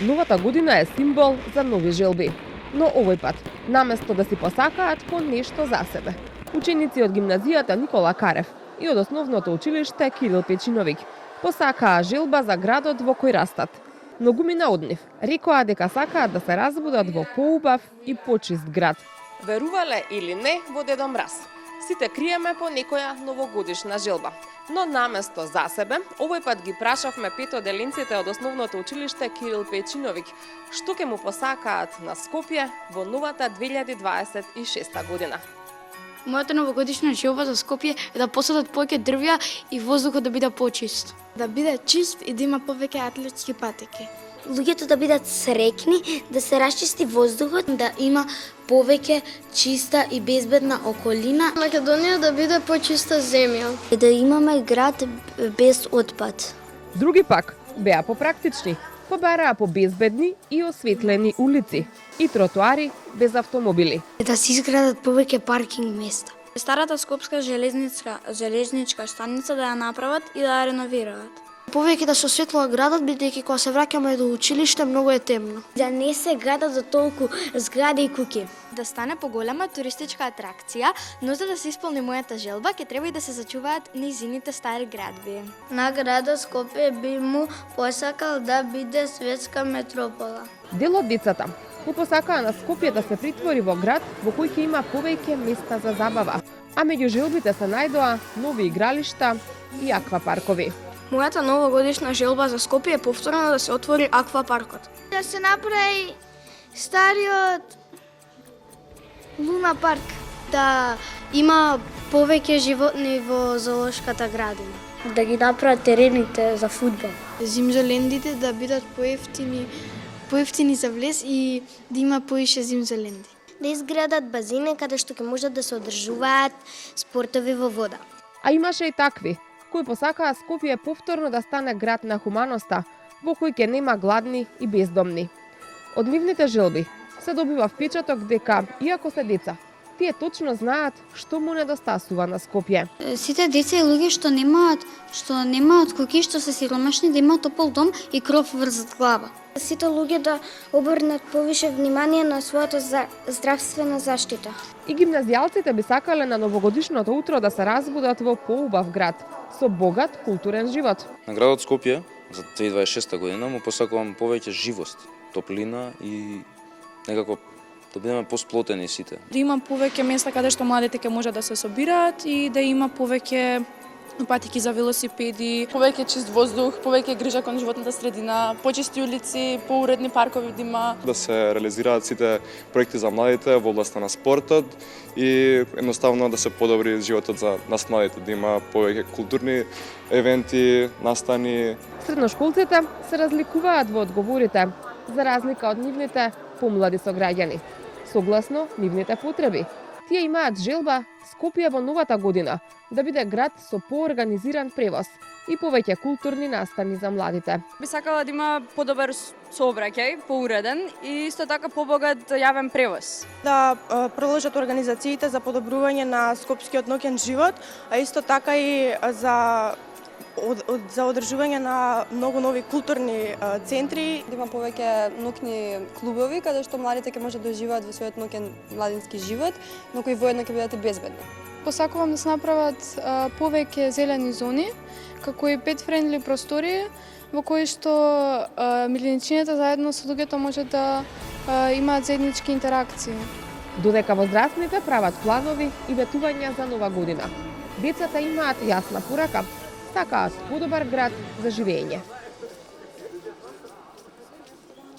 Новата година е символ за нови желби. Но овој пат, наместо да си посакаат по нешто за себе. Ученици од гимназијата Никола Карев и од основното училиште Кирил Печиновиќ посакаа желба за градот во кој растат. Многумина од нив рекоа дека сакаат да се разбудат во поубав и почист град. Верувале или не во Дедо Мраз, сите криеме по некоја новогодишна желба. Но наместо за себе, овој пат ги прашавме петоделинците од основното училиште Кирил Печиновиќ што ќе му посакаат на Скопје во новата 2026 година. Мојата новогодишна желба за Скопје е да посадат повеќе дрвја и воздухот да биде почист. Да биде чист и да има повеќе атлетски патеки. Луѓето да бидат среќни, да се расчисти воздухот, да има повеќе чиста и безбедна околина. Македонија да биде почиста земја. И да имаме град без отпад. Други пак беа попрактични, побараа по безбедни и осветлени улици и тротоари без автомобили. Да се изградат повеќе паркинг места. Старата скопска железничка станица да ја направат и да ја реновираат. Повеќе да се осветлува градот, бидејќи кога се враќаме до училиште многу е темно. Да не се градат за толку згради и куќи. Да стане поголема туристичка атракција, но за да се исполни мојата желба, ќе треба и да се зачуваат низините стари градби. На градот Скопје би му посакал да биде светска метропола. Дел од децата му посакаа на Скопје да се притвори во град во кој ќе има повеќе места за забава, а меѓу желбите се најдоа нови игралишта и аквапаркови. Мојата новогодишна желба за Скопје е повторно да се отвори аквапаркот. Да се направи стариот Луна парк. Да има повеќе животни во зоолошката градина. Да ги направат терените за фудбал. Зимзолендите да бидат поевтини за влез и да има поише зимзоленди. Да изградат базини каде што ќе можат да се одржуваат спортови во вода. А имаше и такви кои посакаа Скопје повторно да стане град на хуманоста, во кој ќе нема гладни и бездомни. Од нивните желби се добива впечаток дека, иако се деца, тие точно знаат што му недостасува на Скопје. Сите деца и луѓе што немаат куќи, што се сиромашни, да имаат топол дом и кров врз глава. Сите луѓе да обрнат повише внимание на својата здравствена заштита. И гимназијалците би сакале на новогодишното утро да се разбудат во поубав град, со богат културен живот. На градот Скопје за 2026 година му посакувам повеќе живост, топлина и некако да бидеме посплотени сите. Да има повеќе места каде што младите ќе можат да се собираат и да има повеќе патеки за велосипеди, повеќе чист воздух, повеќе грижа кон животната средина, почисти улици, поуредни паркови да има. Да се реализираат сите проекти за младите во областта на спортот и едноставно да се подобри животот за нас младите, да има повеќе културни евенти, настани. Средношколците се разликуваат во одговорите, за разлика од нивните помлади сограѓани, согласно нивните потреби. Тие имаат желба Скопје во новата година да биде град со поорганизиран превоз и повеќе културни настани за младите. Би сакала да има подобар сообраќај, поуреден и исто така побогат јавен превоз. Да продолжат организациите за подобрување на скопскиот ноќен живот, а исто така и за одржување на многу нови културни центри. Да има повеќе ноќни клубови каде што младите ќе можат да уживаат во својот ноќен младински живот, но кои воедно ќе бидат безбедни. Посакувам да се направат повеќе зелени зони, како и pet-friendly простори во кои што милионичините заедно со луѓето можат да имаат заеднички интеракции. Додека возрастните прават планови и ветувања за нова година, децата имаат јасна порака, сакаат подобар град за живење.